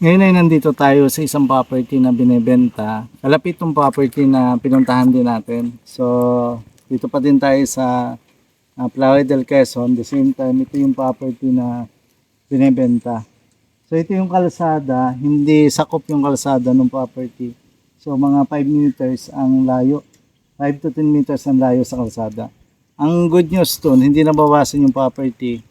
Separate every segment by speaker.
Speaker 1: Ngayon ay nandito tayo sa isang property na binebenta. Kalapit tong property na pinuntahan din natin. So, dito pa din tayo sa Playa del Quezon. The same time, ito yung property na binebenta. So, ito yung kalsada. Hindi sakop yung kalsada ng property. So, mga 5 meters ang layo. 5 to 10 meters ang layo sa kalsada. Ang good news dun, hindi nabawasan yung property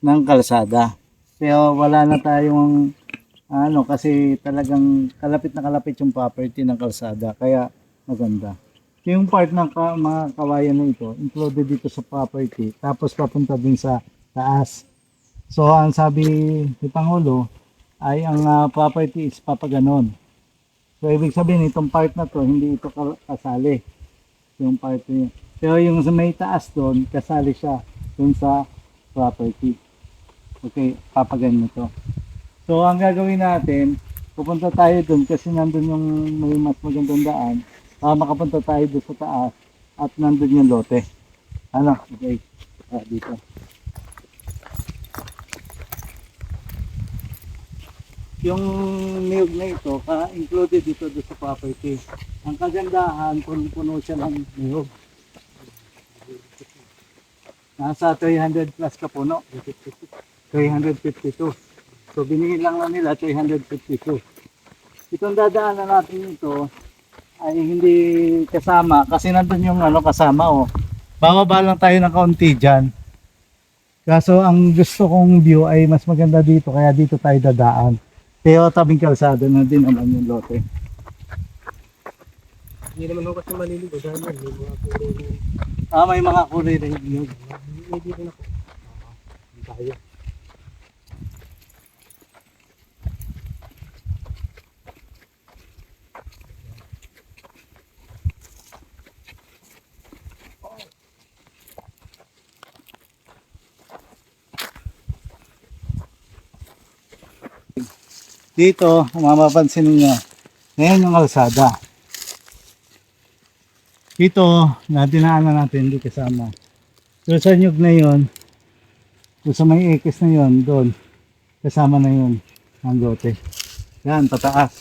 Speaker 1: ng kalsada. Pero wala na tayong kasi talagang kalapit na kalapit yung property ng kalsada, kaya maganda. Yung part ng mga kawayan na ito, included dito sa property, tapos papunta din sa taas. So, ang sabi ni Pangulo, ay ang property is papaganon. So, ibig sabihin, itong part na to, hindi ito kasali. Yung part niya. Pero yung sa may taas doon, kasali siya doon sa property. Okay, papaganon to. So, ang gagawin natin, pupunta tayo dun kasi nandun yung may mas magandang daan para makapunta tayo doon sa taas at nandun yung lote. Okay. Dito. Yung niyog na ito, included dito doon sa property. Ang kagandahan, puno siya ng niyog. Nasa 300 plus ka puno. 352. So, binigyan lang na nila 352. Itong dadaanan natin ito ay hindi kasama kasi nandun yung kasama. Bababa lang tayo ng kaunti dyan. Kaso ang gusto kong view ay mas maganda dito kaya dito tayo dadaan. Pero tabing kalsada na din naman yung lote.
Speaker 2: Hindi naman ako kasi maliligo dahil may mga kulay rin.
Speaker 1: May mga kulay rin yun.
Speaker 2: May dito na po. Tayo.
Speaker 1: Dito, kung mapapansin niyo, ngayon yung kalsada. Dito, na dinaanan natin, hindi kasama. So sa nyug na yun, sa may ekis na yun, doon, kasama na yun, ang lote. Yan, pataas.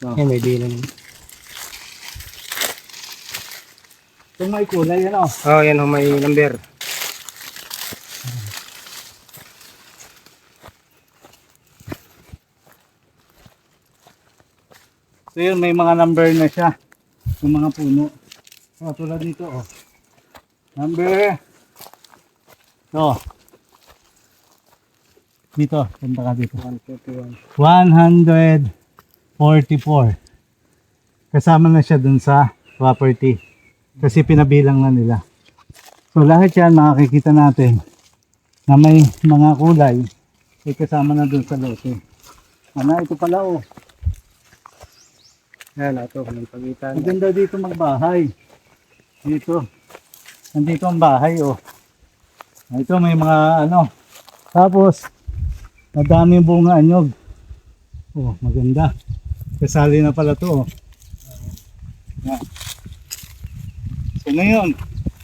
Speaker 1: So,
Speaker 2: Yan, may bilang.
Speaker 1: kung may kulay,
Speaker 2: Yan may number.
Speaker 1: So yun, may mga number na siya. Yung mga puno. So, tulad dito, number. So, dito, punta ka dito. 144. Kasama na siya dun sa property. Kasi pinabilang na nila. So, lahat yan makikita natin na may mga kulay ay kasama na dun sa lote. Ito pala,
Speaker 2: Yan, ito. May pagitan.
Speaker 1: maganda dito magbahay. Dito. Nandito ang bahay, Ito may mga Tapos, madaming bunga anyog. Maganda. Kasali na pala to, Yan. So ngayon,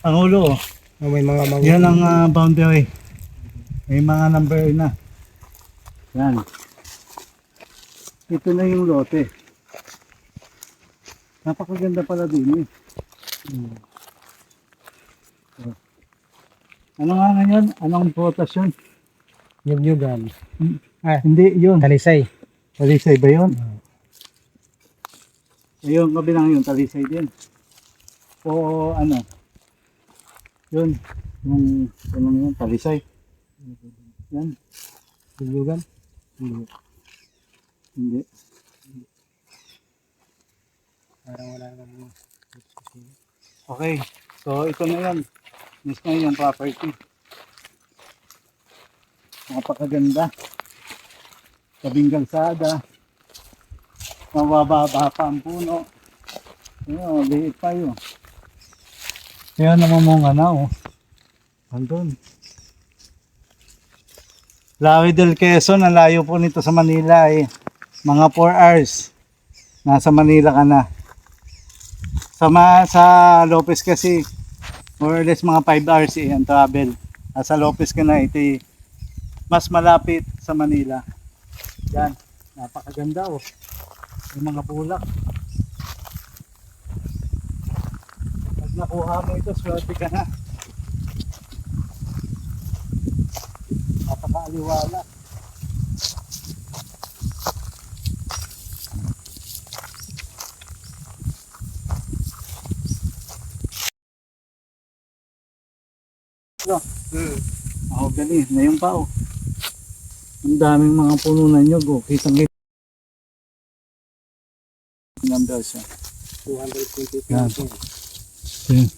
Speaker 1: Pangulo,
Speaker 2: May mga
Speaker 1: yan ang boundary. May mga number na. Yan. Ito na yung lote. Napakaganda pala din, Ano nga ngayon? Anong prutas yun?
Speaker 2: Yugyugan.
Speaker 1: Hindi, yun.
Speaker 2: Talisay.
Speaker 1: Talisay ba yun? Ayun, kabilang yun, talisay din. O yun, yung talisay. Yan.
Speaker 2: Yugyugan.
Speaker 1: Hindi.
Speaker 2: Parang wala naman.
Speaker 1: Okay, so ito na yan. Mismo yung property. Napakaganda. Tabing kalsada. Mabababa pa ang puno. Liit pa yun. Kaya namumunga na, Andun. Playa del Quezon, ang layo po nito sa Manila ay mga 4 hours. Nasa Manila ka na. Sa Lopez kasi, more or less mga 5 hours ang travel. Sa Lopez ka na, ito mas malapit sa Manila. Yan. Napakaganda oh. Yung mga bulak. Pag nakuha mo ito, swerte ka na. Napakaaliwala. Ito. Ako galing. Ngayon pa oh. Ang daming mga puno na nyog oh. Kitang-kita. Number siya.
Speaker 2: 220
Speaker 1: Yan.
Speaker 2: pesos.
Speaker 1: Okay.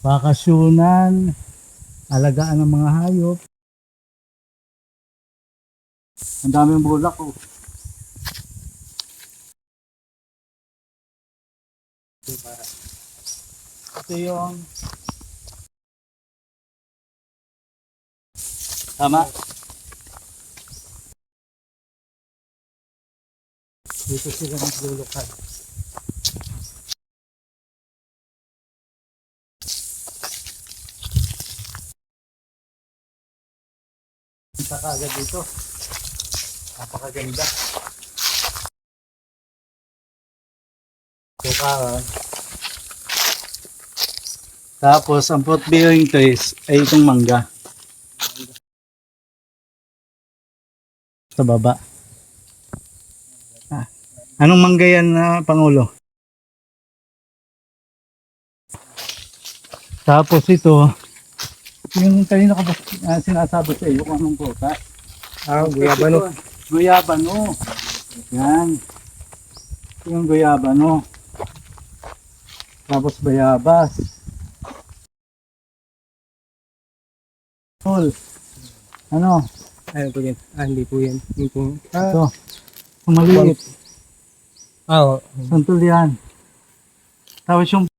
Speaker 1: Bakasyunan, alagaan ng mga hayop. Ang daming bulak oh. Ito yung tama. Dito sila naglulukan. Punta ka agad dito. Napakaganda. Tukaran. Tapos ang fruit bearing trees ay itong mangga. Sa baba. Ah, anong mangga yan na Pangulo? Tapos ito, yung kanina ko sinasabi sa iyo kung anong prutas.
Speaker 2: Guyabano.
Speaker 1: Guyabano. Yan. Yung guyabano. Tapos bayabas. Tol. Ano?
Speaker 2: Ano po yan? Hindi po yan. Yung po.
Speaker 1: Ito. Ang maliit.
Speaker 2: Oo.
Speaker 1: Santol yan. Tapos yung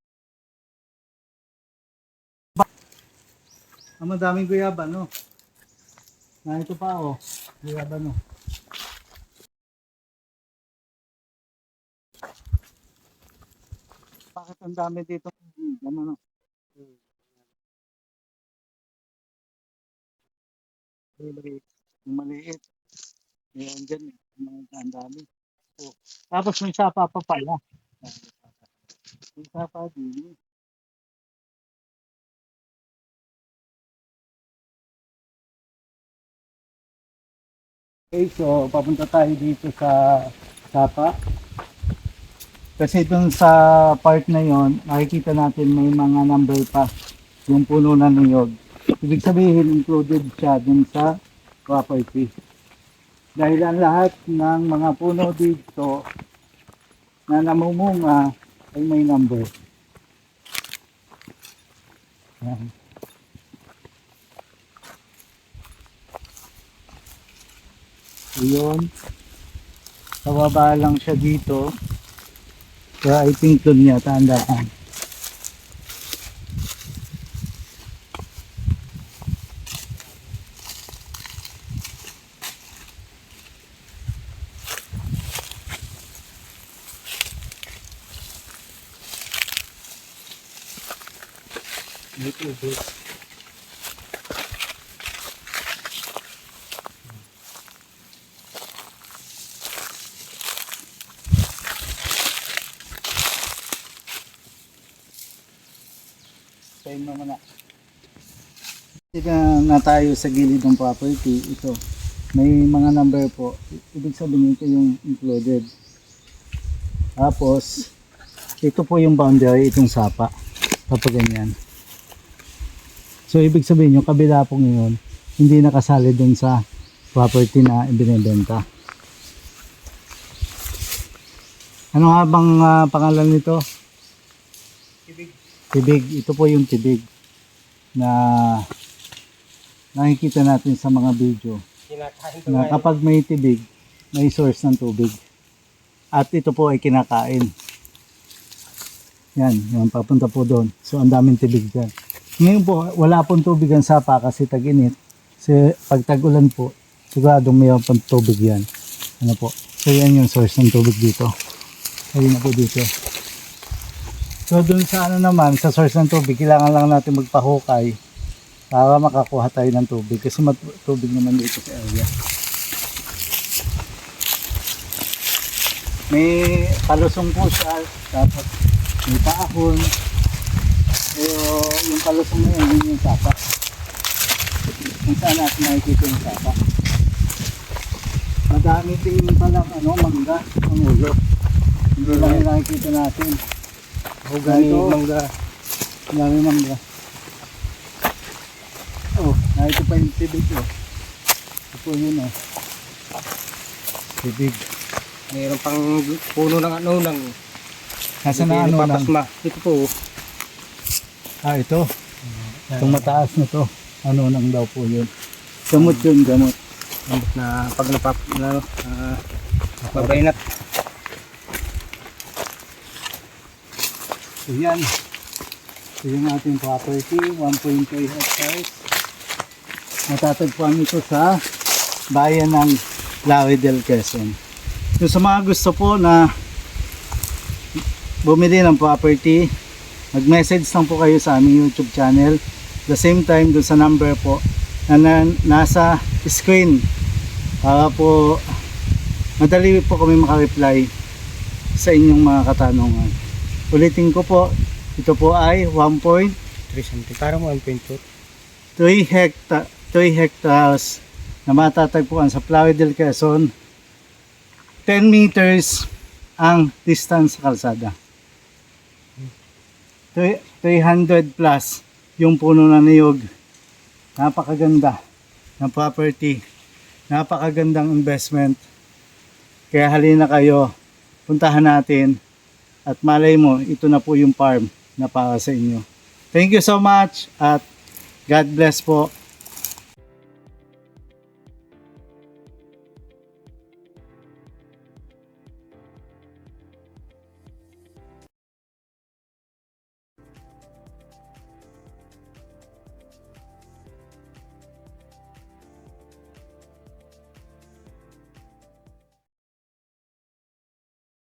Speaker 1: ang madaming guyabano. Na ito pa oh. Guyabano. Bakit ang dami dito? Ano? Yung maliit. Yan dyan. Ang dami. Oh. Tapos may sapa pa pala. May sapa din. Okay, so papunta tayo dito sa sapa. Kasi dun sa part na yon, makikita natin may mga number pa yung puno na niyog. Ibig sabihin, included siya dun sa property. Dahil ang lahat ng mga puno dito na namumunga ay may number. Yan. Ayun. Pababa lang siya dito. So I think doon niya tandaan. May tubig. Tayo mo muna. Dito na tayo sa gilid ng property. Ito. May mga number po. Ibig sabihin ito yung included. Tapos, ito po yung boundary, itong sapa. Kapag ganyan. So, ibig sabihin yung kabila po ngayon, hindi nakasali dun sa property na ibinebenta. Ano nga bang pangalan nito? Tibig. Ito po yung tibig na nakikita natin sa mga video. Na kapag may tibig, may source ng tubig. At ito po ay kinakain. Yan papunta po doon. So ang daming tibig dyan. Ngayon po, wala pong tubig ang sapa kasi tag-init. So pag tag-ulan po, siguradong mayroon pong tubig yan. Ano po? So yan yung source ng tubig dito. Ayun na po dito. So dun sa ano naman, sa source ng tubig, kailangan lang natin magpahukay para makakuha tayo ng tubig kasi tubig naman dito sa area. May palusong po siya, tapos may paahon. Pero yung palusong na yun yung sapa. Kung saan natin nakikita yung sapa. Madami din palang mangga ang ulo. Hindi lang yung nakikita natin.
Speaker 2: Hugani,
Speaker 1: Ito.
Speaker 2: mangga.
Speaker 1: Madami mangga. Oh, nakita pa yung tibig oh. Ito yun oh. Tibig.
Speaker 2: Mayroon pang puno ng ng
Speaker 1: Nasa na ano lang?
Speaker 2: napapasma. Ito po.
Speaker 1: Ah, ito. Itong mataas na to. Ano nang daw po yun. Gamot yun, gamot.
Speaker 2: Na pag mabainat.
Speaker 1: So yan. Ito yung ating property. 1.3 hectares. Matatagpuan ito sa bayan ng Lawi del Quezon. So sa mga gusto po na bumili ng property, mag-message lang po kayo sa aming YouTube channel. The same time doon sa number po na nasa screen para po madali po kami makareply sa inyong mga katanungan. Ulitin ko po, ito po ay 1.3
Speaker 2: 3 cm. Parang 1.4.
Speaker 1: hectares na matatagpuan sa Plawe del Quezon. 10 meters ang distance sa kalsada. 300 plus yung puno na niyog. Napakaganda ng property. Napakagandang investment. Kaya halina kayo, puntahan natin at malay mo, ito na po yung farm na para sa inyo. Thank you so much at God bless po.